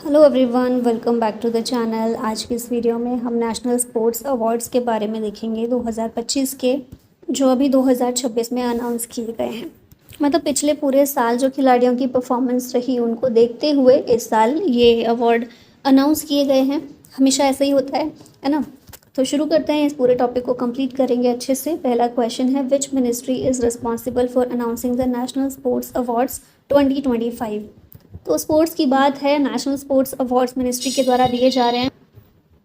Hello everyone, welcome back to the channel. आज की इस वीडियो में हम नेशनल स्पोर्ट्स अवार्ड्स के बारे में देखेंगे 2025 के, जो अभी 2026 में अनाउंस किए गए हैं। मतलब पिछले पूरे साल जो खिलाड़ियों की परफॉर्मेंस रही उनको देखते हुए इस साल ये अवार्ड अनाउंस किए गए हैं। हमेशा ऐसा ही होता है ना। तो शुरू करते हैं, इस पूरे टॉपिक को कंप्लीट करेंगे अच्छे से। पहला क्वेश्चन है, which ministry is responsible for announcing the national sports awards 2025। तो स्पोर्ट्स की बात है, नेशनल स्पोर्ट्स अवार्ड्स मिनिस्ट्री के द्वारा दिए जा रहे हैं।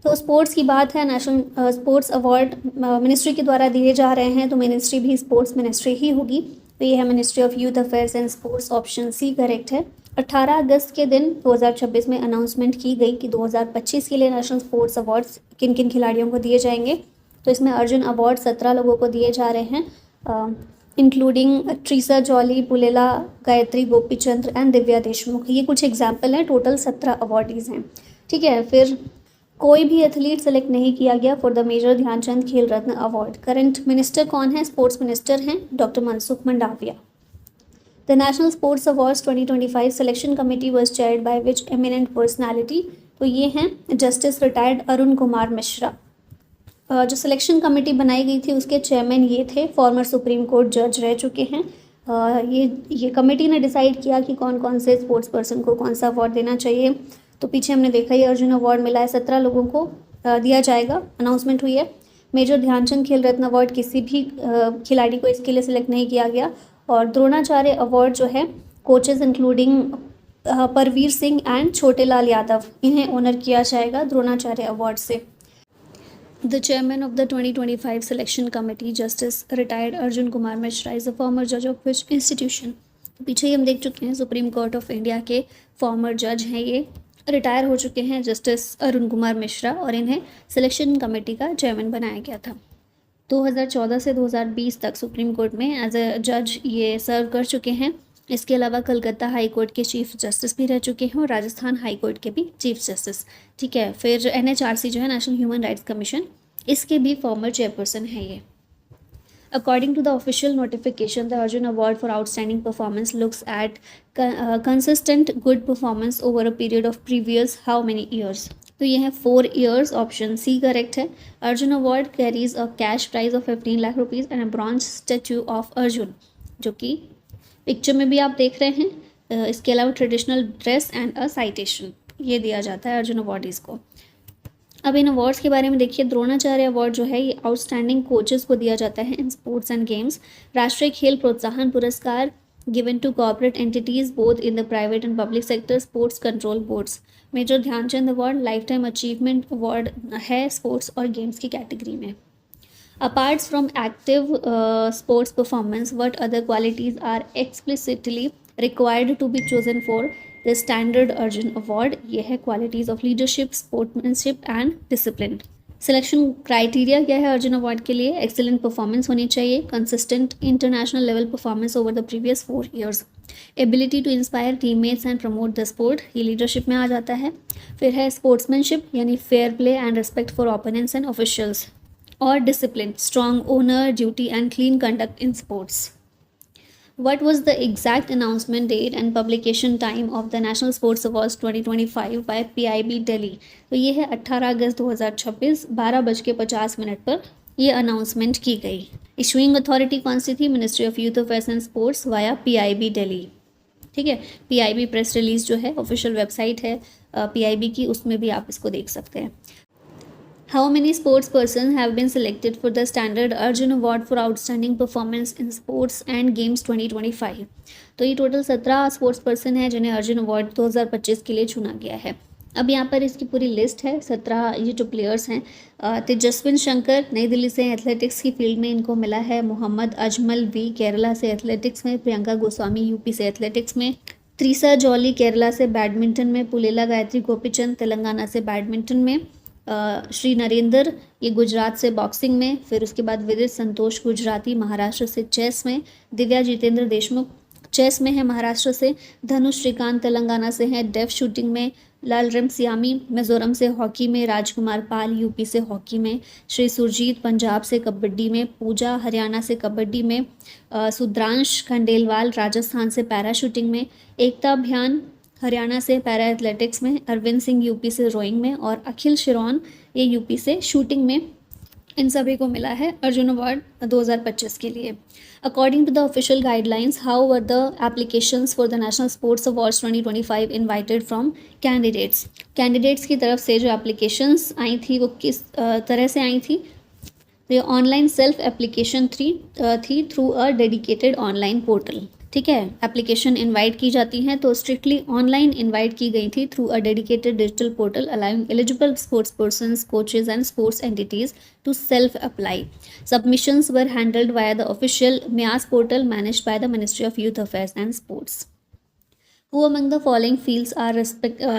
तो स्पोर्ट्स की बात है, नेशनल स्पोर्ट्स अवार्ड मिनिस्ट्री के द्वारा दिए जा रहे हैं, तो मिनिस्ट्री भी स्पोर्ट्स मिनिस्ट्री ही होगी। तो ये है ministry of youth affairs and sports, option C correct है। 18 अगस्त के दिन 2026 में अनाउंसमेंट की गई कि 2025 के लिए नेशनल स्पोर्ट्स अवार्ड्स किन किन खिलाड़ियों को दिए जाएंगे। तो इसमें अर्जुन अवार्ड 17 लोगों को दिए जा रहे हैं, including Treesa jolly, Pullela, Gayatri Gopichandra and Divya Deshmukh. ये कुछ एग्जाम्पल हैं, टोटल 17 अवार्डीज़ हैं। ठीक है, फिर कोई भी एथलीट सेलेक्ट नहीं किया गया फॉर द मेजर ध्यानचंद खेल रत्न अवार्ड। करंट मिनिस्टर कौन है? स्पोर्ट्स मिनिस्टर हैं doctor Mansukh Mandaviya. The national sports awards 2025 selection committee was chaired by which eminent personality. तो ये हैं जस्टिस रिटायर्ड अरुण कुमार मिश्रा। जो सिलेक्शन कमेटी बनाई गई थी उसके चेयरमैन ये थे, फॉर्मर सुप्रीम कोर्ट जज रह चुके हैं। ये कमेटी ने डिसाइड किया कि कौन कौन से स्पोर्ट्स पर्सन को कौन सा अवार्ड देना चाहिए। तो पीछे हमने देखा ही अर्जुन अवार्ड मिला है, 17 लोगों को दिया जाएगा, अनाउंसमेंट हुई है। मेजर ध्यानचंद खेल रत्न अवार्ड किसी भी खिलाड़ी को इसके लिए सिलेक्ट नहीं किया गया। और द्रोणाचार्य अवार्ड जो है coaches including Parveer Singh and Chhotelal Yadav, इन्हें ऑनर किया जाएगा द्रोणाचार्य अवार्ड से। The chairman of the 2025 selection committee, Justice retired Arjun Kumar Mishra, is a former judge of which institution? पीछे ही हम देख चुके हैं, सुप्रीम कोर्ट ऑफ इंडिया के फॉर्मर जज हैं, ये रिटायर हो चुके हैं जस्टिस अरुण कुमार मिश्रा, और इन्हें सिलेक्शन कमेटी का चेयरमैन बनाया गया था। 2014 से 2020 तक सुप्रीम कोर्ट में एज अ जज ये सर्व कर चुके हैं। इसके अलावा कलकत्ता हाई कोर्ट के चीफ जस्टिस भी रह चुके हैं और राजस्थान हाई कोर्ट के भी चीफ जस्टिस। ठीक है, फिर NHRC जो है, नेशनल ह्यूमन राइट्स कमीशन, इसके भी फॉर्मर चेयरपर्सन है ये। According to the official notification, the Arjun Award for Outstanding Performance looks at consistent good performance over a period of previous how many years? तो ये है 4 years, option C correct है। Arjun award carries a cash prize of 15 lakh rupees and a bronze statue of Arjun, जो कि picture में भी आप देख रहे हैं। इसके अलावा traditional dress and a citation, ये दिया जाता है अर्जुन अवार्डीज़ को। अब इन अवार्ड्स के बारे में देखिए, द्रोणाचार्य अवार्ड जो है ये आउटस्टैंडिंग कोचेस को दिया जाता है इन स्पोर्ट्स एंड गेम्स। राष्ट्रीय Khel Protsahan Puraskar given to corporate entities both in the private and public sector sports control boards. Major Dhyan Chand award lifetime achievement award है स्पोर्ट्स और गेम्स की कैटेगरी में। Apart from active sports performance, what other qualities are explicitly required to be chosen for the standard Arjun Award? ये है qualities of leadership, sportsmanship and discipline. Selection criteria क्या है Arjun award के लिए? Excellent performance होनी चाहिए, consistent international level performance over the previous 4 years, ability to inspire teammates and promote the sport, ये leadership में आ जाता है। फिर है स्पोर्ट्समैनशिप यानी fair play and respect for opponents and officials, और discipline, strong honour duty and clean conduct in sports. What was the exact announcement date and publication time of the National Sports Awards 2025 by PIB Delhi? तो ये है 18 अगस्त 2026 12:50 पर ये announcement की गई। Issuing authority कौन सी थी? Ministry of youth affairs and sports via PIB Delhi. ठीक है, PIB प्रेस रिलीज जो है ऑफिशियल वेबसाइट है PIB की, उसमें भी आप इसको देख सकते हैं। How many sports persons have been selected for the standard Arjun Award for Outstanding Performance in Sports and Games 2025? तो ये टोटल 17 स्पोर्ट्स पर्सन है जिन्हें अर्जुन अवार्ड 2025 के लिए चुना गया है। अब यहाँ पर इसकी पूरी लिस्ट है, 17 ये जो प्लेयर्स हैं। तेजस्विन शंकर नई दिल्ली से एथलेटिक्स की फील्ड में इनको मिला है। मोहम्मद अजमल वी केरला से एथलेटिक्स में। प्रियंका गोस्वामी यूपी से एथलेटिक्स में। त्रिसा जॉली केरला से बैडमिंटन में। पुलेला गायत्री गोपीचंद तेलंगाना से बैडमिंटन में। श्री नरेंद्र ये गुजरात से बॉक्सिंग में। फिर उसके बाद विदित संतोष गुजराती महाराष्ट्र से चेस में। दिव्या जितेंद्र देशमुख चेस में है महाराष्ट्र से। धनुष श्रीकांत तेलंगाना से हैं डेफ शूटिंग में। लाल रेमसियामी मिजोरम से हॉकी में। राजकुमार पाल यूपी से हॉकी में। श्री सुरजीत पंजाब से कबड्डी में। पूजा हरियाणा से कबड्डी में। सुद्रांश खंडेलवाल राजस्थान से पैराशूटिंग में। एकता अभियान हरियाणा से पैरा एथलेटिक्स में, अरविंद सिंह यूपी से रोइंग में और अखिल शिरोन ये यूपी से शूटिंग में। इन सभी को मिला है अर्जुन अवार्ड 2025 के लिए। According to the official guidelines, how were the applications for the national sports awards 2025 invited from candidates की तरफ से जो एप्लीकेशंस आई थी वो किस तरह से आई थी? तो ये ऑनलाइन सेल्फ एप्लीकेशन थी through a dedicated online portal. ठीक है, एप्लीकेशन इनवाइट की जाती हैं तो स्ट्रिक्टली ऑनलाइन इनवाइट की गई थी through a dedicated digital portal allowing eligible sports persons, coaches and sports entities to self apply. Submissions were handled via the official MIAS portal managed by the Ministry of Youth Affairs and Sports. Who among the following fields are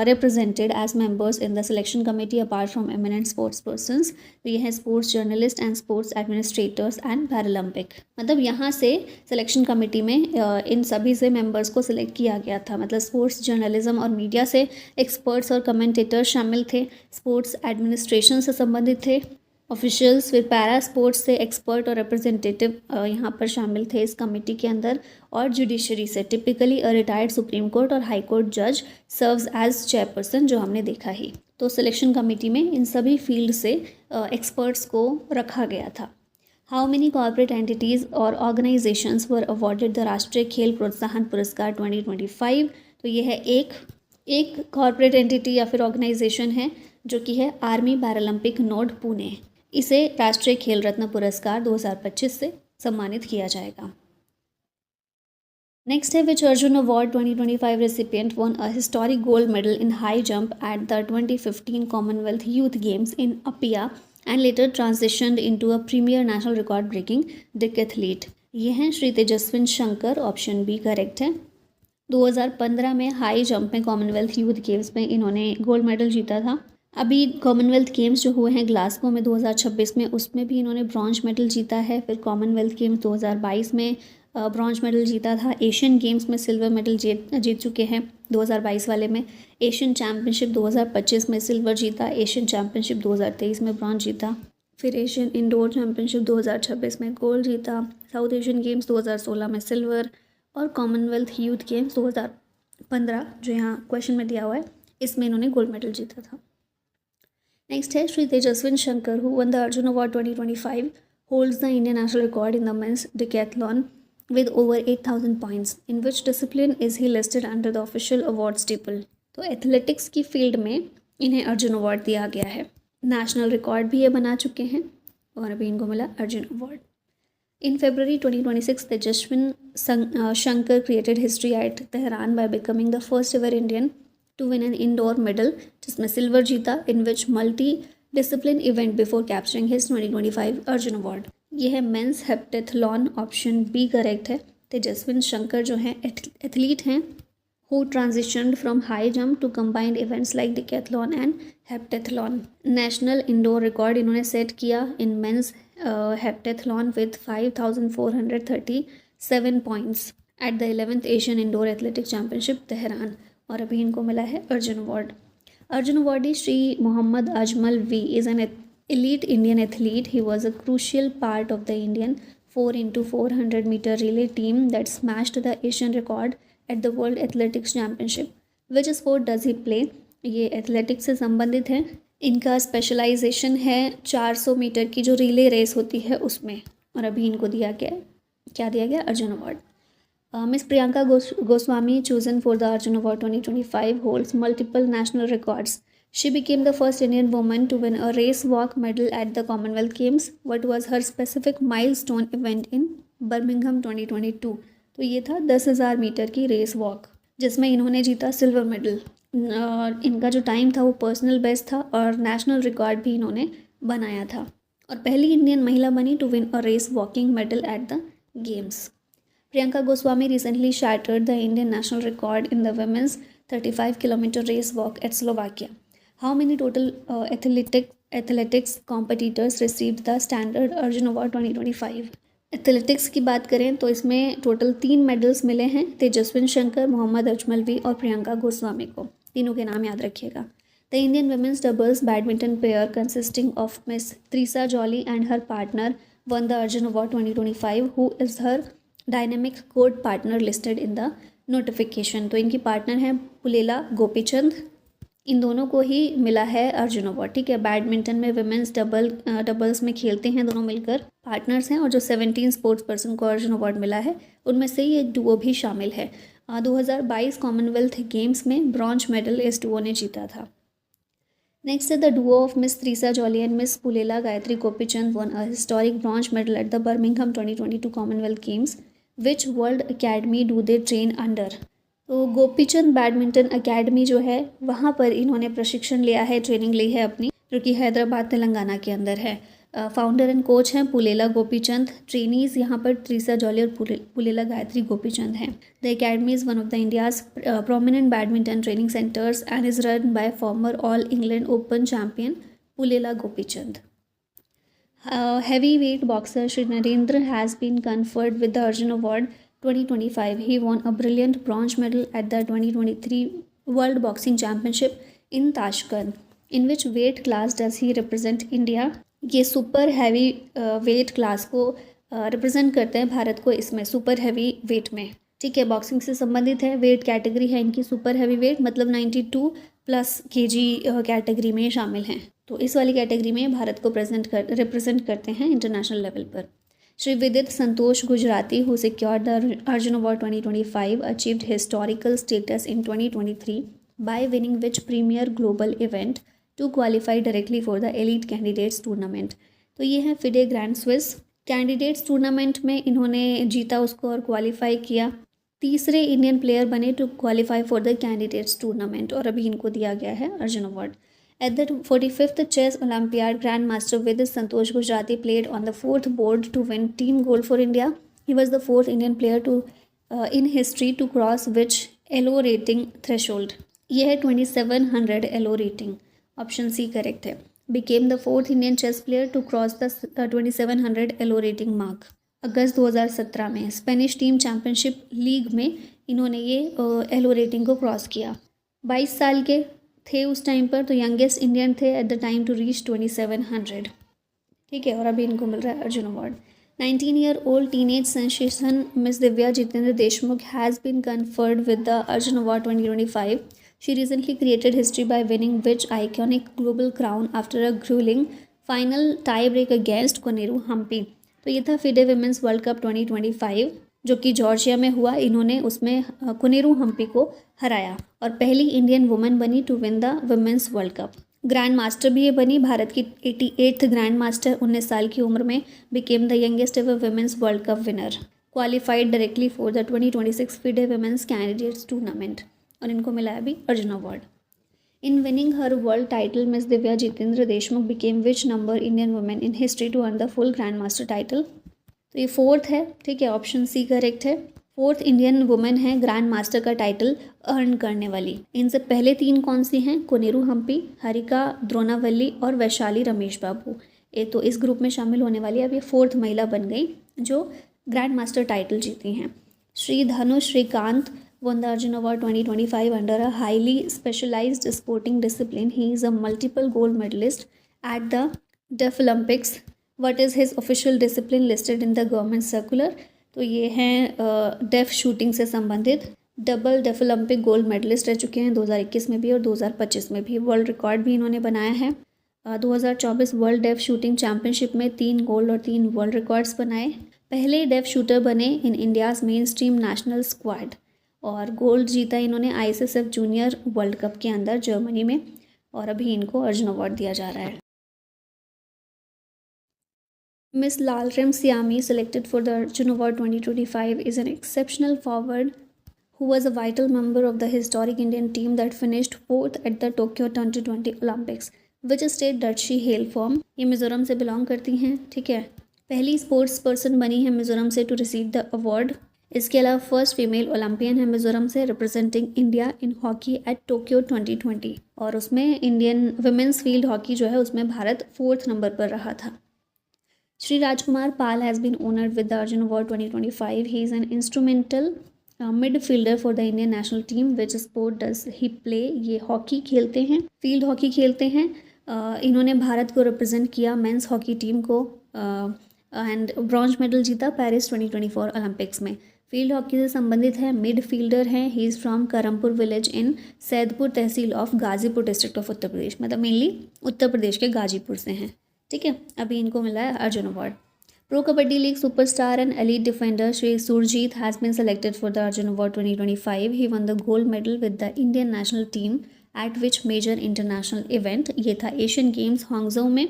represented as members in the selection committee apart from eminent sports persons? तो ये है sports journalist and sports administrators and Paralympic. मतलब यहाँ से selection committee में इन सभी से members को सिलेक्ट किया गया था। मतलब स्पोर्ट्स जर्नलिज्म और मीडिया से एक्सपर्ट्स और कमेंटेटर्स शामिल थे, स्पोर्ट्स एडमिनिस्ट्रेशन से संबंधित थे ऑफिशियल्स, फिर पैरा स्पोर्ट्स से एक्सपर्ट और रिप्रेजेंटेटिव यहाँ पर शामिल थे इस कमेटी के अंदर, और जुडिशरी से typically a retired supreme court और हाई कोर्ट जज सर्व्स एज चेयरपर्सन, जो हमने देखा ही। तो सिलेक्शन कमेटी में इन सभी फील्ड से एक्सपर्ट्स को रखा गया था। हाउ मेनी कॉर्पोरेट एंटिटीज़ और organisations were awarded the Rashtriya Khel Protsahan Puraskar 2025? तो ये है एक कॉर्पोरेट एंटिटी या फिर ऑर्गेनाइजेशन है जो कि है आर्मी पैरालंपिक नोड पुणे। इसे राष्ट्रीय खेल रत्न पुरस्कार 2025 से सम्मानित किया जाएगा। नेक्स्ट है which Arjun award 2025 recipient won a historic gold medal in high jump at the 2015 Commonwealth Youth Games in Apia and later transitioned into a premier national record breaking decathlete. ये हैं Shri Tejaswin Shankar, option B correct है। 2015 में high jump में Commonwealth Youth Games में इन्होंने gold medal जीता था। अभी कॉमनवेल्थ गेम्स जो हुए हैं ग्लासगो में 2026 में, उसमें भी इन्होंने ब्रॉन्ज मेडल जीता है। फिर कॉमनवेल्थ गेम्स 2022 में ब्रॉन्ज मेडल जीता था। एशियन गेम्स में सिल्वर मेडल जीत चुके हैं 2022 वाले में। एशियन चैम्पियनशिप 2025 में सिल्वर जीता, एशियन चैम्पियनशिप 2023 में ब्रॉन्ज जीता, फिर एशियन इंडोर चैम्पियनशिप 2026 में गोल्ड जीता, साउथ एशियन गेम्स 2016 में सिल्वर, और कॉमनवेल्थ यूथ गेम्स 2015 जो यहाँ क्वेश्चन में दिया हुआ है इसमें इन्होंने गोल्ड मेडल जीता था। नेक्स्ट है Shri Tejaswin Shankar who won the Arjun award 2025 holds the Indian national record in the men's decathlon with over 8,000 points. In which discipline is he listed under the official awards table? तो एथलेटिक्स की field में इन्हें Arjun award दिया गया है। National record भी ये बना चुके हैं और अभी इनको मिला Arjun award. In February 2026, Tejaswin Shankar created history at Tehran by becoming the first ever Indian to win an indoor medal, जिसमें सिल्वर जीता in which multi-discipline event before capturing his 2025 Arjun award. ये है मेंस हेप्टेथलॉन, ऑप्शन बी करेक्ट है। तेजस्विन शंकर जो हैं athlete हैं who transitioned from high jump to combined events like decathlon and heptathlon. National indoor record इन्होंने set किया in men's heptathlon with 5,437 points at the 11th Asian indoor athletic championship Tehran, और अभी इनको मिला है Arjun award. Arjun awardee Shri Mohammad Ajmal V is an elite Indian athlete. He was a crucial part of the Indian 4x400 meter relay team that smashed the Asian record at the World Athletics Championship. Which sport does he play? ये athletics से संबंधित है। इनका specialisation है 400 metre की जो relay race होती है उसमें, और अभी इनको दिया गया क्या दिया गया Arjun award. Miss Priyanka Goswami chosen for the Arjun Award 2025 holds multiple national records. She became the first Indian woman to win a race walk medal at the Commonwealth Games. What was her specific milestone event in Birmingham 2022? तो ये था 10,000 metre की race walk जिसमें इन्होंने जीता silver medal. इनका जो time था वो पर्सनल बेस्ट था और नेशनल रिकॉर्ड भी इन्होंने बनाया था, और पहली इंडियन महिला बनी to win a race walking medal at the games. Priyanka Goswami recently shattered the Indian national record in the women's 35-kilometer race walk at Slovakia. How many total athletics competitors received the standard Arjun Award 2025? Athletics की बात करें तो इसमें total 3 medals मिले हैं तेजस्विन शंकर, मोहम्मद अजमलवी और प्रियंका गोस्वामी को। तीनों के नाम याद रखिएगा। The Indian women's doubles badminton pair consisting of miss Treesa Jolly and her partner won the Arjun award 2025 who is her dynamic court partner listed in the notification. तो इनकी पार्टनर हैं पुलेला गोपीचंद, इन दोनों को ही मिला है अर्जुन अवार्ड। ठीक है, बैडमिंटन में विमेंस डबल्स में खेलते हैं दोनों मिलकर, पार्टनर्स हैं। और जो 17 स्पोर्ट्स पर्सन को अर्जुन अवार्ड मिला है उनमें से ही एक डुओ भी शामिल है। 2022 कॉमनवेल्थ गेम्स में ब्रॉन्ज मेडल इस डुओ ने जीता था। नेक्स्ट है the Duo of miss Treesa Jolly and miss Pullela Gayatri Gopichand one a historic bronze medal at the Birmingham 2022 Commonwealth games. Which world academy do they train under? तो गोपीचंद बैडमिंटन अकेडमी जो है वहाँ पर इन्होंने प्रशिक्षण लिया है, ट्रेनिंग ली है अपनी, जो कि हैदराबाद तेलंगाना के अंदर है। फाउंडर एंड कोच हैं पुलेला गोपीचंद। ट्रेनीज यहाँ पर त्रिसा जॉली और पुलेला गायत्री गोपीचंद हैं। The academy is one of the India's prominent badminton training centres and is run by farmer all England open champion Pullela Gopichand. Heavyweight boxer Shri Narendra has been conferred with the Arjun Award 2025. He won a brilliant bronze medal at the 2023 World Boxing Championship in Tashkent. In which weight class does he represent India? ये super heavy weight class को represent करते हैं भारत को इसमें, super heavy weight में। ठीक है, boxing से संबंधित है, वेट कैटेगरी है इनकी सुपर हैवी वेट, मतलब 92+ kg कैटेगरी में शामिल हैं। तो इस वाली कैटेगरी में भारत को रिप्रेजेंट करते हैं इंटरनेशनल लेवल पर। Shri Vidit Santosh Gujrathi who secured the Arjun award 2025 achieved historical status in 2023 by winning which premier global event to qualify directly for the elite candidates tournament. तो ये है FIDE grand Swiss candidates tournament में इन्होंने जीता उसको और क्वालिफाई किया। तीसरे इंडियन प्लेयर बने to qualify for the candidates tournament और अभी इनको दिया गया है Arjun award. At the 45th Chess Olympiad, Grandmaster Vidit Santosh Gujarati played on the 4th board to win team gold for India. He was the 4th Indian player to in history to cross which LO rating threshold? ये है 2700 LO rating, option C correct है। Became the 4th Indian chess player to cross the 2700 LO rating mark. अगस्त 2017 में Spanish team championship league में इन्होंने ये LO rating को cross किया। 22 साल के थे उस टाइम पर, तो यंगेस्ट इंडियन थे at the time to reach 2700। ठीक है, और अभी इनको मिल रहा है Arjun award. 19-year-old teenage sensation Miss Divya Jitendra Deshmukh has been conferred with the Arjun Award 2025. She recently created history by winning which iconic global crown after a grueling final tie-break against Koneru Humphrey. तो ये था FIDE women's world cup 2025 जो कि Georgia में हुआ। इन्होंने उसमें कोनेरू हम्पी को हराया और पहली इंडियन वुमेन बनी to win the women's world cup. Grand master भी ये बनी, भारत की 88th ग्रैंड मास्टर 19 साल की उम्र में, became the youngest ever women's world cup winner, qualified directly for the 2026 FIDE women's candidates tournament और इनको मिला है अभी Arjun award. In winning her world title miss Divya Jitendra Deshmukh became which number Indian women in history to earn the full grand master title? तो ये 4th है। ठीक है, ऑप्शन सी करेक्ट है। 4th इंडियन वुमेन है ग्रैंड मास्टर का टाइटल अर्न करने वाली। इनसे पहले 3 कौन सी हैं? कोनेरू हम्पी, हरिका द्रोणावल्ली और वैशाली रमेश बाबू। ये तो इस ग्रुप में शामिल होने वाली अब ये 4th महिला बन गई जो ग्रैंड मास्टर टाइटल जीती हैं। Shri Dhanush Shrikant won the Arjun Award 2025 under a highly specialized sporting discipline. He is a multiple gold medalist at the Deaf Olympics. What is his official discipline listed in the government circular? तो ये हैं def shooting से संबंधित। Double deaf Olympic gold medalist रह चुके हैं 2021 में भी और 2025 में भी। वर्ल्ड रिकॉर्ड भी इन्होंने बनाया है। 2024 वर्ल्ड डेफ शूटिंग चैम्पियनशिप में 3 गोल्ड और 3 वर्ल्ड रिकॉर्ड्स बनाए। पहले डेफ शूटर बने इन India's main stream national squad और गोल्ड जीता इन्होंने ISSF जूनियर वर्ल्ड कप के अंदर जर्मनी में और अभी इनको अर्जुन अवार्ड दिया जा रहा है। Miss Lalrem Siami, selected for the Arjun Award 2025, is an exceptional forward who was a vital member of the historic Indian team that finished 4th at the Tokyo 2020 Olympics. Which state does she hail from? ये मिज़ोरम से belong करती हैं। ठीक है, पहली sports person बनी है मिज़ोरम से टू रिसीव द अवार्ड। इसके अलावा फर्स्ट फीमेल ओलंपियन है मिज़ोरम से representing India in hockey eight Tokyo 2020 और उसमें इंडियन वुमेन्स फील्ड हॉकी जो है उसमें भारत 4th नंबर पर रहा था। Shri Rajkumar Pal has been honored with the Arjun Award 2025. He is an instrumental midfielder for the Indian national team. Which sport does he play? ये hockey खेलते हैं, field hockey खेलते हैं। इन्होंने भारत को रिप्रेजेंट किया मेंस हॉकी टीम को and bronze medal जीता पेरिस 2024 ओलंपिक्स में। फील्ड हॉकी से संबंधित है, मिड फील्डर हैं, he is from Karampur village in Saidpur tehsil of Ghazipur district of Uttar Pradesh, मतलब मेनली उत्तर प्रदेश के गाजीपुर से हैं। ठीक है, अभी इनको मिला है Arjun award. Pro kabaddi league superstar and elite defender Shri Surjeet has been selected for the Arjun award 2025। He won the gold medal with the Indian national team at which major international event. ये था एशियन गेम्स हांगझो में।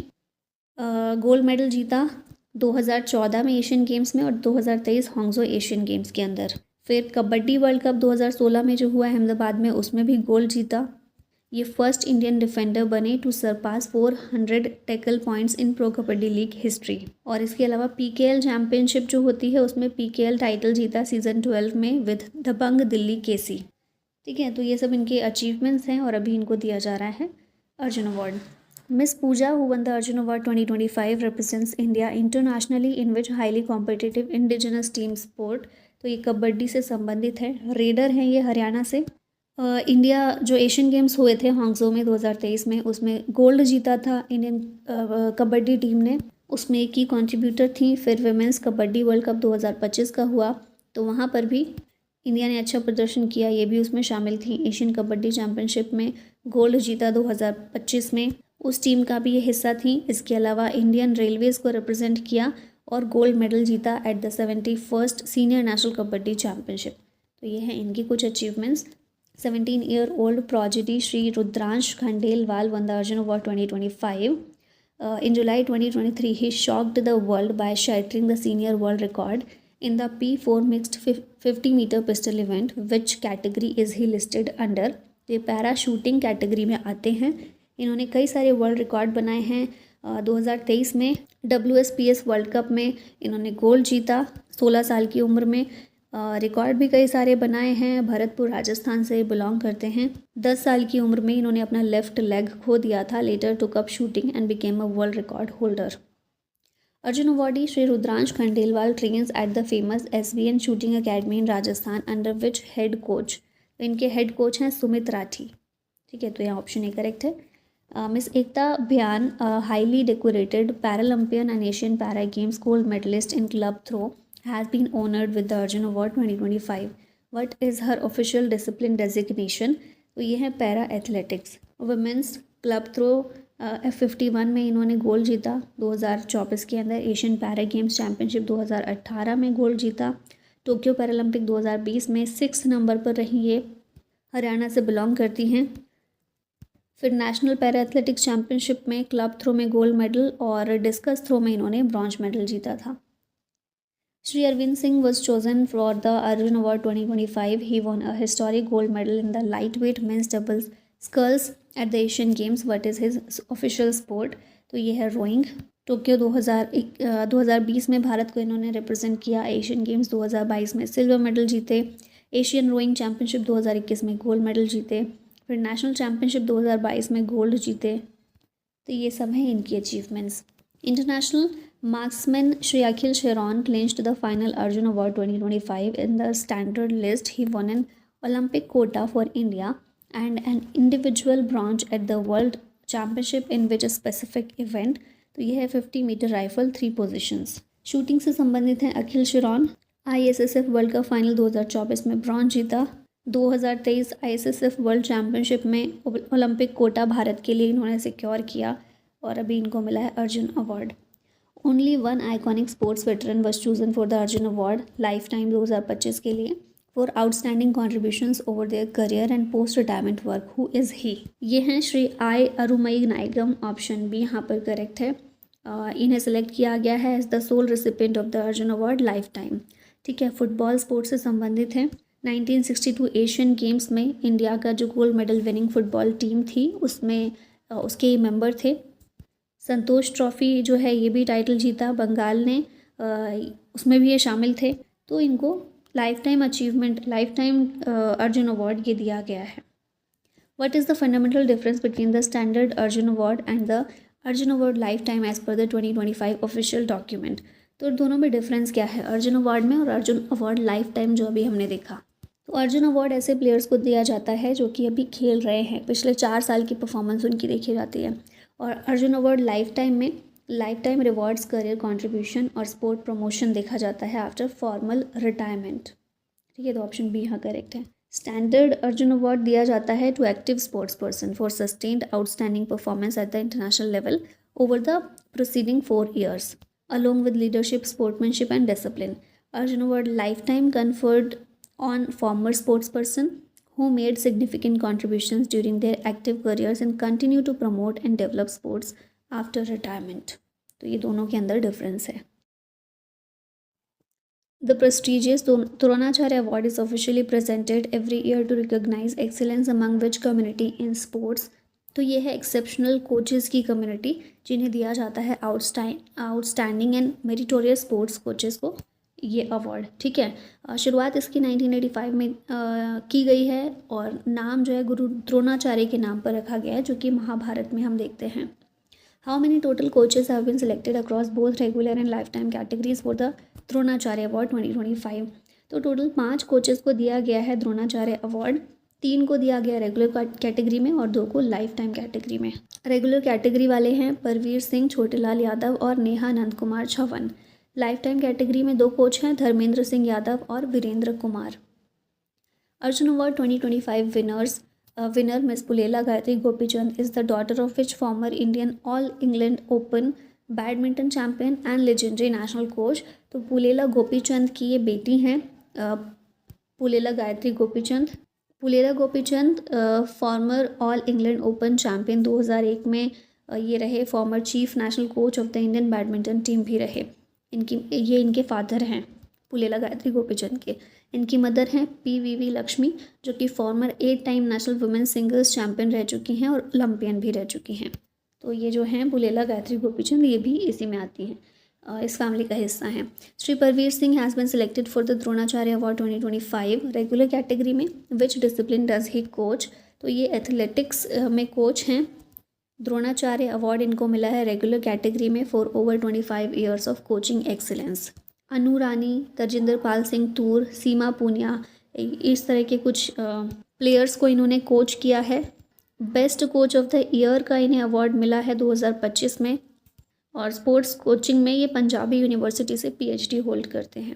गोल्ड मेडल जीता 2014 में Asian games में और 2023 हांगझो Asian games के अंदर। फिर कबड्डी वर्ल्ड कप 2016 में जो हुआ अहमदाबाद में, उसमें भी गोल्ड जीता। ये फर्स्ट इंडियन डिफेंडर बने to surpass 400 tackle points in pro kabaddi league history. और इसके अलावा पीकेएल चैंपियनशिप जो होती है उसमें पीकेएल टाइटल जीता सीज़न 12 में विद दबंग दिल्ली केसी। ठीक है, तो ये सब इनके अचीवमेंट्स हैं और अभी इनको दिया जा रहा है Arjun award. Miss Pooja who won the Arjun award 2025 represents India internationally in which highly competitive indigenous team sport. तो ये कबड्डी से संबंधित है। रेडर हैं ये हरियाणा से। इंडिया जो एशियन गेम्स हुए थे हांगझो में 2023 में, उसमें गोल्ड जीता था इंडियन कबड्डी टीम ने, उसमें एक ही कंट्रीब्यूटर थी। फिर विमेंस कबड्डी वर्ल्ड कप 2025 का हुआ तो वहाँ पर भी इंडिया ने अच्छा प्रदर्शन किया, ये भी उसमें शामिल थी। एशियन कबड्डी चैम्पियनशिप में गोल्ड जीता 2025 में, उस टीम का भी ये हिस्सा थी। इसके अलावा इंडियन रेलवेज़ को रिप्रेजेंट किया और गोल्ड मेडल जीता at the 71st senior national kabaddi championship. तो ये हैं इनकी कुछ achievements. 17-year-old prodigy Shri Rudransh Khandelwal won the Arjun Award 2025. In July 2023, he shocked the world by shattering the senior world record in the P4 mixed 50-meter pistol event. Which category is he listed under? ये para shooting category में आते हैं। इन्होंने कई सारे world record बनाए हैं। 2023 में WSPS वर्ल्ड कप में इन्होंने गोल्ड जीता 16 साल की उम्र में। रिकॉर्ड भी कई सारे बनाए हैं। भरतपुर राजस्थान से बिलोंग करते हैं। 10 साल की उम्र में इन्होंने अपना लेफ्ट लेग खो दिया था। Later took up shooting and became a world record holder. Arjun awardee Shri Rudransh Khandelwal trains at the famous SVN shooting academy in Rajasthan under which head coach. तो इनके हेड कोच हैं सुमित राठी। ठीक है, तो यहाँ ऑप्शन ए करेक्ट है। Miss Ekta Bhyan highly decorated Paralympian and Asian para games gold medalist in club throw has been honored with the Arjun Award 2025. What is her official discipline designation? तो ये है para athletics. Women's club throw F51 में इन्होंने gold जीता 2024 के अंदर। Asian para games championship 2018 में gold जीता। टोक्यो पैरालंपिक 2020 में 6 नंबर पर रही, ये हरियाणा से बिलोंग करती हैं। फिर नेशनल पैरा एथलेटिक्स चैम्पियनशिप में क्लब थ्रो में गोल्ड मेडल और डिस्कस थ्रो में इन्होंने ब्रॉन्ज मेडल जीता था। Shri Arvind Singh was chosen for the Arjun Award 2025. He won a historic gold medal in the lightweight men's doubles sculls at the Asian Games. What is his official sport? तो ये है rowing. Tokyo 2020 में भारत को इन्होंने represent किया। Asian games 2022 में silver medal जीते। Asian rowing championship 2021 में गोल्ड मेडल जीते। फिर नेशनल चैम्पियनशिप 2022 में गोल्ड जीते। तो ये सब हैं इनकी achievements. International marksman Shri Akhil Sharon clinched the final Arjun Award 2025 in the standard list. He won an Olympic quota for India and an individual bronze at the World Championship in which a specific event. तो यह है 50 metre rifle 3 positions. Shooting से संबंधित हैं अखिल शिरोन। ISSF world cup final 2024 में bronze जीता। 2023 ISSF world championship में Olympic quota Bharat के लिए इन्होंने सिक्योर किया और अभी इनको मिला है Arjun award. Only one iconic sports veteran was chosen for the Arjun Award Lifetime 2025 के लिए for outstanding contributions over their career and post-retirement work. Who is he? ये हैं Shri I Arumainayagam. Option B यहाँ पर करेक्ट है। इन्हें सेलेक्ट किया गया है as the sole recipient of the Arjun award lifetime. ठीक है, फुटबॉल स्पोर्ट्स से संबंधित है। 1962 एशियन गेम्स में इंडिया का जो gold medal winning football team थी उसमें उसके मेंबर थे। संतोष ट्रॉफी जो है ये भी टाइटल जीता बंगाल ने, उसमें भी ये शामिल थे। तो इनको lifetime achievement lifetime Arjuna award ये दिया गया है। What is the fundamental difference between the standard Arjun award and the Arjun award lifetime as per the 2025 official document? तो दोनों में डिफरेंस क्या है अर्जुन अवार्ड में और अर्जुन अवार्ड लाइफ टाइम जो अभी हमने देखा? तो अर्जुन अवार्ड ऐसे प्लेयर्स को दिया जाता है जो कि अभी खेल रहे हैं, पिछले 4 साल की परफॉर्मेंस उनकी देखी जाती है। और अर्जुन अवार्ड लाइफ टाइम में lifetime rewards, career contribution और स्पोर्ट प्रमोशन देखा जाता है आफ्टर फॉर्मल रिटायरमेंट। ठीक है, तो ऑप्शन बी यहाँ करेक्ट है। स्टैंडर्ड अर्जुन अवार्ड दिया जाता है to active sports person for sustained outstanding performance at the international level over the proceeding 4 years along with leadership, sportsmanship and discipline. Arjun Award lifetime conferred on former sportsperson who made significant contributions during their active careers and continue to promote and develop sports after retirement. तो ये दोनों के अंदर difference है। The prestigious Dronacharya Award is officially presented every year to recognize excellence among which community in sports. तो ये है exceptional coaches की कम्युनिटी जिन्हें दिया जाता है outstanding and meritorious sports coaches को ये अवार्ड। ठीक है, शुरुआत इसकी 1985 में की गई है और नाम जो है गुरु द्रोणाचार्य के नाम पर रखा गया है, जो कि महाभारत में हम देखते हैं। How many total coaches have been selected across both regular and lifetime categories for the Dronacharya award 2025? तो टोटल 5 कोचेस को दिया गया है द्रोणाचार्य अवार्ड, 3 को दिया गया रेगुलर कैटेगरी में और 2 को लाइफ टाइम कैटेगरी में। रेगुलर कैटेगरी वाले हैं परवीर सिंह, छोटेलाल यादव और Neha Nand Kumar Chavan. Lifetime category में 2 कोच हैं, धर्मेंद्र सिंह यादव और Virendra Kumar. Arjuna award 2025 winner Miss Pulela Gayatri Gopichand is the daughter of which former Indian All England Open badminton champion and legendary national coach? तो पुलेला गोपीचंद की ये बेटी हैं, Pullela Gayatri Gopichand. Pullela Gopichand farmer all England open champion 2001 में ये रहे, former chief national coach of the Indian badminton team भी रहे। इनके फादर हैं पुलेला गायत्री गोपीचंद के। इनकी मदर हैं PVV लक्ष्मी, जो कि farmer 8 time national women singles champion रह चुकी हैं और ओलंपियन भी रह चुकी हैं। तो ये जो हैं पुलेला गायत्री गोपीचंद, ये भी इसी में आती हैं, इस फैमिली का हिस्सा हैं। Shri Parveer Singh has been selected for the Dronacharya award 2025 regular category में। विच डिसिप्लिन डज ही कोच? तो ये एथलेटिक्स में कोच हैं। द्रोणाचार्य अवार्ड इनको मिला है रेगुलर कैटेगरी में for over 25 years of coaching excellence. Anu Rani, Tajinder Pal Singh Toor, Seema Punia, इस तरह के कुछ प्लेयर्स को इन्होंने कोच किया है। Best coach of the year का इन्हें अवार्ड मिला है 2025 में और स्पोर्ट्स कोचिंग में ये पंजाबी यूनिवर्सिटी से PhD होल्ड करते हैं।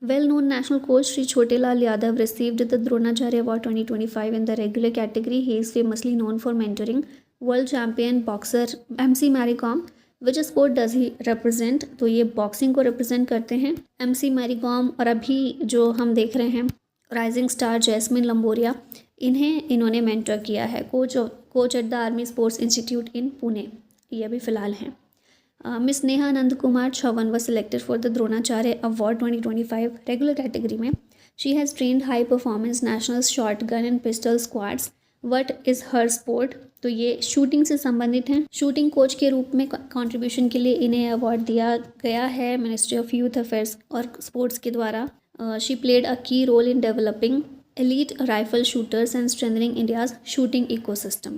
Well known national coach Shri Chhotelal Yadav received the Dronacharya award 2025 in the regular category. He is famously known for mentoring world champion boxer MC Mary Kom. Which sport does he represent? तो ये boxing को represent करते हैं MC Mary com. और अभी जो हम देख रहे हैं राइजिंग स्टार जैस्मिन लंबोरिया, इन्होंने मेंटर किया है। Coach at the army sports institute in Pune, ये अभी फ़िलहाल हैं। Miss Neha Nand Kumar Chavan was selected for the Dronacharya award 2025 regular category में। She has trained high performance national shotgun and pistol squads. What is her sport? तो ये shooting से संबंधित हैं। शूटिंग कोच के रूप में कंट्रीब्यूशन के लिए इन्हें अवार्ड दिया गया है मिनिस्ट्री ऑफ यूथ अफेयर्स और स्पोर्ट्स के द्वारा। She played a key role in developing elite rifle shooters and strengthening India's shooting ecosystem.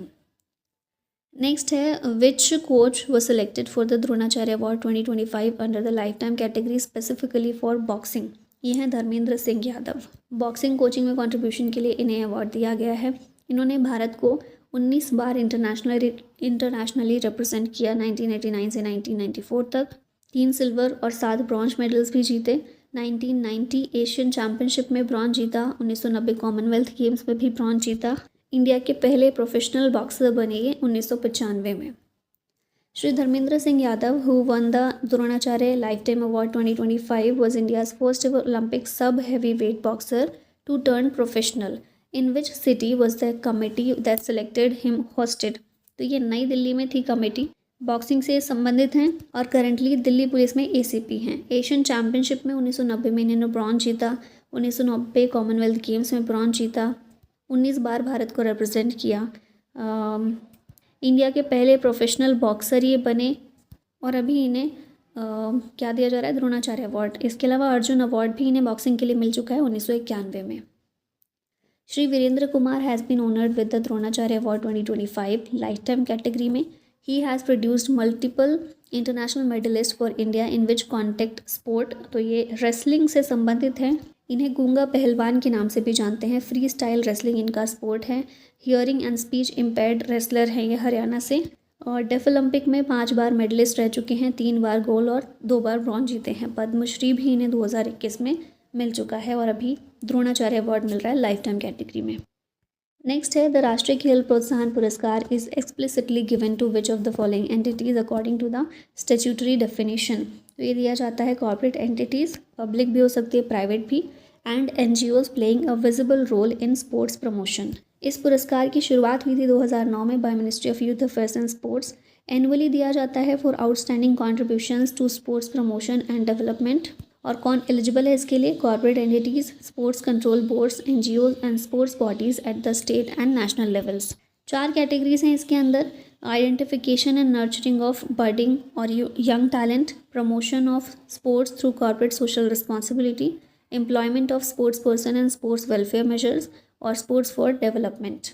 Next है which coach was selected for the Dronacharya award 2025 under the lifetime category specifically for boxing? ये हैं Dharmendra Singh Yadav. Boxing coaching में contribution के लिए इन्हें award दिया गया है। इन्होंने भारत को 19 बार इंटरनेशनली रिप्रेजेंट किया 1989 से 1994 तक। 3 सिल्वर और 7 ब्रॉन्ज मेडल्स भी जीते। 1990 एशियन चैम्पियनशिप में ब्रॉन्ज जीता। 1990 कॉमनवेल्थ गेम्स में भी ब्रॉन्ज जीता। इंडिया के पहले प्रोफेशनल बॉक्सर बने ये 1995 में। Shri Dharmendra Singh Yadav who won the Dronacharya lifetime award 2025 was India's first ever Olympic sub heavyweight boxer to turn professional. In which city was the committee that selected him hosted? तो ये नई दिल्ली में थी कमेटी, बॉक्सिंग से संबंधित हैं और करंटली दिल्ली पुलिस में ACP हैं। एशियन चैम्पियनशिप में 1990 में इन्होंने ब्रॉन्ज जीता। 1990 कॉमनवेल्थ गेम्स में ब्रॉन्ज जीता। 19 बार भारत को रिप्रेजेंट किया। इंडिया के पहले प्रोफेशनल बॉक्सर ये बने और अभी इन्हें क्या दिया जा रहा है? द्रोणाचार्य अवार्ड। इसके अलावा अर्जुन अवार्ड भी इन्हें बॉक्सिंग के लिए मिल चुका है 1991 में। Shri Virendra Kumar has been honoured with the Dronacharya award 2025 lifetime category में। He has produced multiple international medalists for India in which contact sport? तो ये रेसलिंग से संबंधित हैं। इन्हें गूंगा पहलवान के नाम से भी जानते हैं। फ्री स्टाइल रेसलिंग इनका स्पोर्ट है। Hearing and speech impaired wrestler हैं ये हरियाणा से और डेफ ओलंपिक में 5 बार मेडलिस्ट रह चुके हैं। 3 बार गोल्ड और 2 बार ब्रॉन्ज जीते हैं। पद्मश्री भी इन्हें 2021 में मिल चुका है और अभी द्रोणाचार्य अवार्ड मिल रहा है लाइफ टाइम कैटेगरी में। नेक्स्ट है the Rashtriya Khel Protsahan Puraskar is explicitly given to which of the following entities according to the statutory definition. तो ये दिया जाता है कॉर्पोरेट एंटिटीज़, पब्लिक भी हो सकती है, प्राइवेट भी, and NGOs playing a visible role in sports promotion. इस पुरस्कार की शुरुआत हुई थी 2009 में by ministry of youth affairs and sports. Annually दिया जाता है for outstanding contributions to sports promotion and development. और कौन एलिजिबल है इसके लिए? Corporate entities, sports control boards, NGOs and sports bodies at the state and national levels. 4 categories हैं इसके अंदर: आइडेंटिफिकेशन एंड नर्चरिंग ऑफ बर्डिंग और young talent, promotion of sports through corporate social responsibility, employment of sports person and sports welfare measures, और sports for development.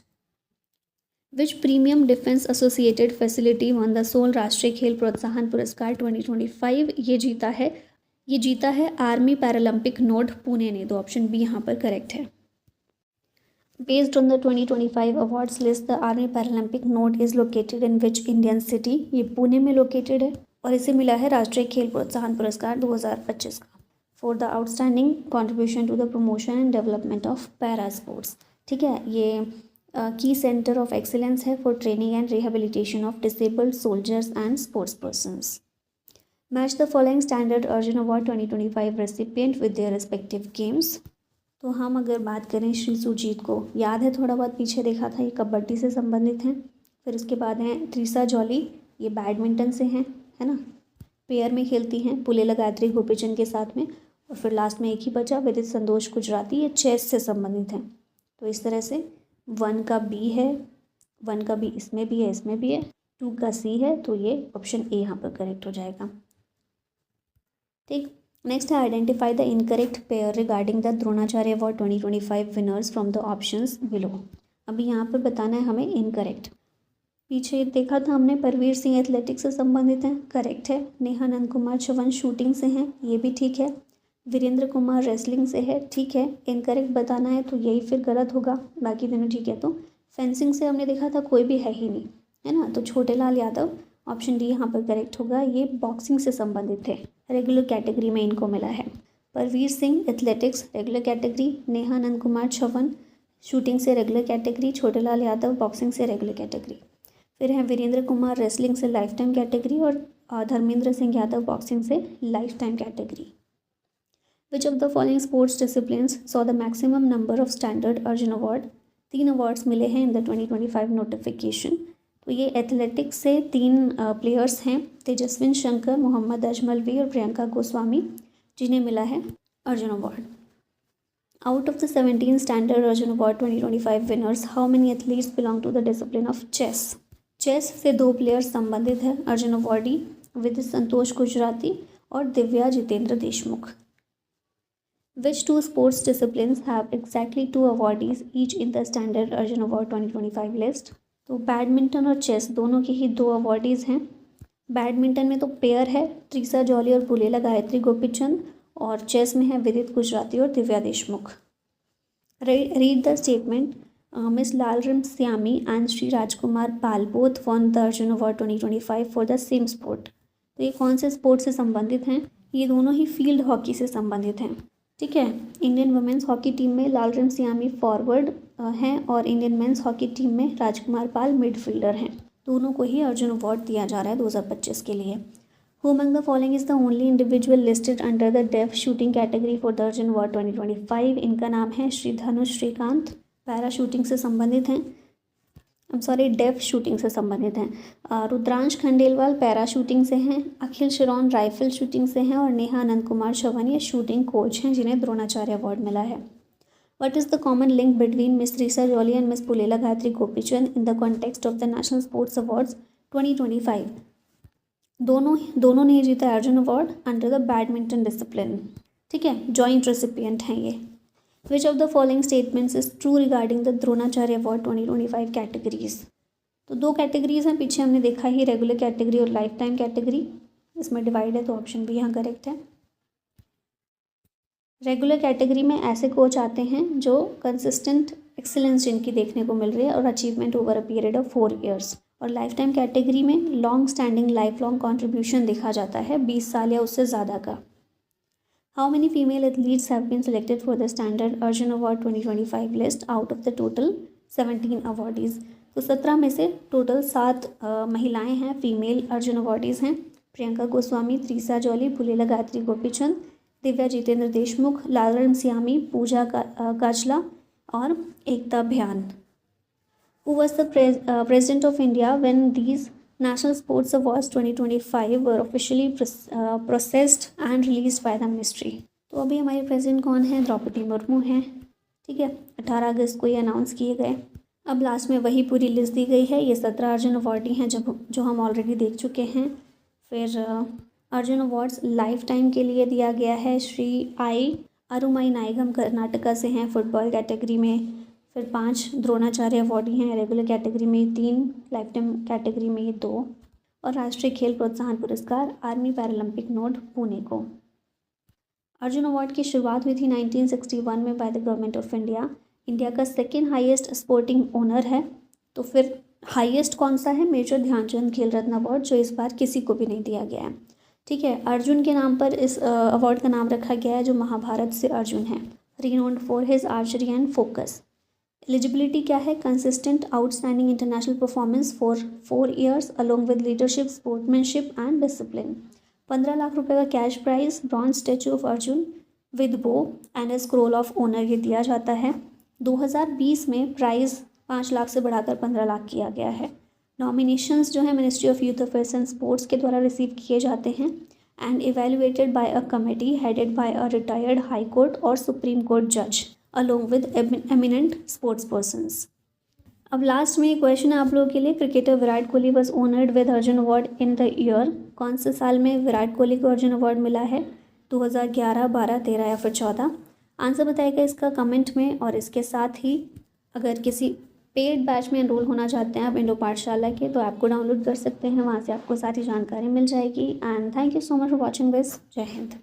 Which premium defence associated facility won the sole Rashtriya Khel Protsahan Puraskar 2025? ये जीता है army Paralympic node Pune ने। तो option B यहाँ पर correct है। Based on the 2025 awards list, the army Paralympic node is located in which Indian city? ये पुणे में लोकेटेड है और इसे मिला है राष्ट्रीय खेल प्रोत्साहन पुरस्कार 2025 का for the outstanding contribution to the promotion and development of para sports. ठीक है, ये की सेंटर ऑफ एक्सीलेंस है for training and rehabilitation of disabled soldiers and sports persons. Match the following standard Arjun award 2025 recipient with their respective games. तो हम अगर बात करें श्री सुजीत को, याद है थोड़ा बहुत पीछे देखा था, ये कबड्डी से संबंधित हैं। फिर उसके बाद हैं त्रिसा जॉली, ये बैडमिंटन से हैं, है ना, पेयर में खेलती हैं पुलेला गायत्री गोपीचंद के साथ में। और फिर लास्ट में एक ही बचा विदित संतोष गुजराती, ये चेस से संबंधित हैं। तो इस तरह से 1 का बी है, 1 का बी इसमें भी है, इसमें भी है, 2 का सी है, तो ये ऑप्शन ए यहाँ पर करेक्ट हो जाएगा। ठीक, नेक्स्ट है identify the incorrect pair regarding the Dronacharya award 2025 winners from the options below. अभी यहाँ पर बताना है हमें इनकरेक्ट। पीछे देखा था हमने, परवीर सिंह एथलेटिक्स से संबंधित हैं, करेक्ट है। नेहा नंद कुमार चवन शूटिंग से हैं, ये भी ठीक है। वीरेंद्र कुमार रेसलिंग से है, ठीक है। इनकरेक्ट बताना है तो यही फिर गलत होगा, बाकी दोनों ठीक है। तो फेंसिंग से हमने देखा था कोई भी है ही नहीं, है ना, तो छोटेलाल यादव ऑप्शन डी यहाँ पर करेक्ट होगा। ये बॉक्सिंग से संबंधित थे, रेगुलर कैटेगरी में इनको मिला है। Parvir Singh athletics regular category, Neha Nand Kumar Chavan shooting से regular category, Chhotelal Yadav boxing से रेगुलर कैटेगरी। फिर हैं वीरेंद्र कुमार रेसलिंग से लाइफ टाइम कैटेगरी और धर्मेंद्र सिंह यादव बॉक्सिंग से lifetime category. Which of the following sports disciplines saw the maximum number of standard Arjun award? 3 awards मिले हैं in the 2025 notification. तो ये एथलेटिक्स से 3 प्लेयर्स हैं, तेजस्विन शंकर, मोहम्मद अजमलवी और प्रियंका गोस्वामी, जिन्हें मिला है Arjun award. Out of the 17 standard Arjun award 2025 winners, how many athletes belong to the discipline of chess? Chess से 2 प्लेयर्स संबंधित हैं अर्जुन अवार्डी, विदित संतोष गुजराती और Divya Jitendra Deshmukh. Which 2 sports disciplines have exactly 2 awardees each in the standard Arjun Award 2025 list? तो badminton और chess दोनों के ही 2 awardees हैं। बैडमिंटन में तो पेयर है त्रिसा जॉली और पुलेला गायत्री गोपीचंद, और चेस में है विदित गुजराती और Divya Deshmukh. Read the statement, miss Lalremsiami and Shri Rajkumar Pal both won the Arjun award 2025 for the same sport. तो ये कौन से स्पोर्ट से संबंधित हैं? ये दोनों ही फील्ड हॉकी से संबंधित हैं। ठीक है, इंडियन वुमेंस हॉकी टीम में लालरिम सियामी फॉरवर्ड हैं और इंडियन मेंस हॉकी टीम में राजकुमार पाल मिडफील्डर हैं। दोनों को ही अर्जुन अवार्ड दिया जा रहा है 2025 के लिए। Who among the following is the only individual listed under the deaf shooting category for the Arjun award 2025? इनका नाम है श्री धनुष श्रीकांत, पैरा शूटिंग से संबंधित हैं, डेफ शूटिंग से संबंधित हैं। रुद्रांश खंडेलवाल पैरा शूटिंग से हैं, अखिल शिरोन राइफल शूटिंग से हैं और नेहा आनंद कुमार चवन ये शूटिंग कोच हैं जिन्हें द्रोणाचार्य अवार्ड मिला है। What is the common link between miss Treesa Jolly and miss Pullela Gayatri Gopichand in the context of the national sports awards 2025? दोनों ने जीता Arjun award under the badminton discipline. ठीक है, जॉइंट रेसिपिएंट हैं ये। Which of the following statements is true regarding the Dronacharya award 2025 categories? तो 2 categories हैं, पीछे हमने देखा ही, रेगुलर कैटेगरी और लाइफ टाइम कैटेगरी। इसमें डिवाइड है तो ऑप्शन भी यहाँ करेक्ट है। रेगुलर कैटेगरी में ऐसे कोच आते हैं जो कंसिस्टेंट एक्सीलेंस जिनकी देखने को मिल रही है और achievement over a period of 4 years. और लाइफ टाइम कैटेगरी में long standing lifelong contribution देखा जाता है 20 साल या उससे ज़्यादा का। How many female athletes have been selected for the standard Arjun award 2025 list out of the total 17 awardees. तो 17 में से टोटल 7 महिलाएं हैं, फीमेल अर्जुन अवार्डीज़ हैं। प्रियंका गोस्वामी, त्रिसा जॉली, पुलेला गायत्री गोपीचंद, दिव्या जितेंद्र देशमुख, लालरण सियामी, पूजा काजला और एकता भयान। Who was the President of India when these National Sports Awards 2025 were officially processed and released by the ministry? तो अभी हमारे प्रेसिडेंट कौन है? द्रौपदी मुर्मू हैं। ठीक है, 18 अगस्त को ये अनाउंस किए गए। अब लास्ट में वही पूरी लिस्ट दी गई है। ये 17 अर्जुन अवार्डी हैं जो हम ऑलरेडी देख चुके हैं। फिर अर्जुन अवार्ड्स लाइफ टाइम के लिए दिया गया है। श्री आई अरुमाई नायगम कर्नाटका से हैं फुटबॉल कैटेगरी में। फिर 5 द्रोणाचार्य अवार्डी हैं रेगुलर कैटेगरी में, 3 लाइफ टाइम कैटेगरी में 2, और राष्ट्रीय खेल प्रोत्साहन पुरस्कार आर्मी पैरालंपिक नोट पुणे को। अर्जुन अवार्ड की शुरुआत हुई थी 1961 में by the government of India. India का सेकेंड हाईएस्ट स्पोर्टिंग ओनर है। तो फिर हाईएस्ट कौन सा है? मेजर ध्यानचंद खेल रत्न अवार्ड, जो इस बार किसी को भी नहीं दिया गया है। ठीक है, अर्जुन के नाम पर इस अवार्ड का नाम रखा गया है, जो महाभारत से अर्जुन है। Renowned for his archery and focus. Eligibility क्या है? Consistent outstanding international performance for 4 years along with leadership, sportsmanship and discipline. 15 lakh रुपए का cash prize, bronze statue of Arjuna with bow and a scroll of honour ये दिया जाता है। 2020 में price 5 lakh से बढ़ाकर 15 लाख किया गया है। नॉमिनेशंस जो है ministry of youth affairs and sports के द्वारा रिसीव किए जाते हैं and evaluated by a committee headed by a retired high court और सुप्रीम कोर्ट जज along with eminent sports persons. अब लास्ट में एक क्वेश्चन है आप लोगों के लिए। Cricketer Virat Kohli was honoured with Arjuna award in the year. कौन से साल में विराट कोहली को अर्जुन अवार्ड मिला है? 2011, 12, 13 या फिर 14? आंसर बताएगा इसका कमेंट में। और इसके साथ ही अगर किसी पेड बैच में एनरोल होना चाहते हैं आप इंडो पाठशाला के, तो ऐप को डाउनलोड कर सकते हैं। वहाँ से आपको सारी जानकारी मिल जाएगी। And thank you so much for watching this. जय हिंद।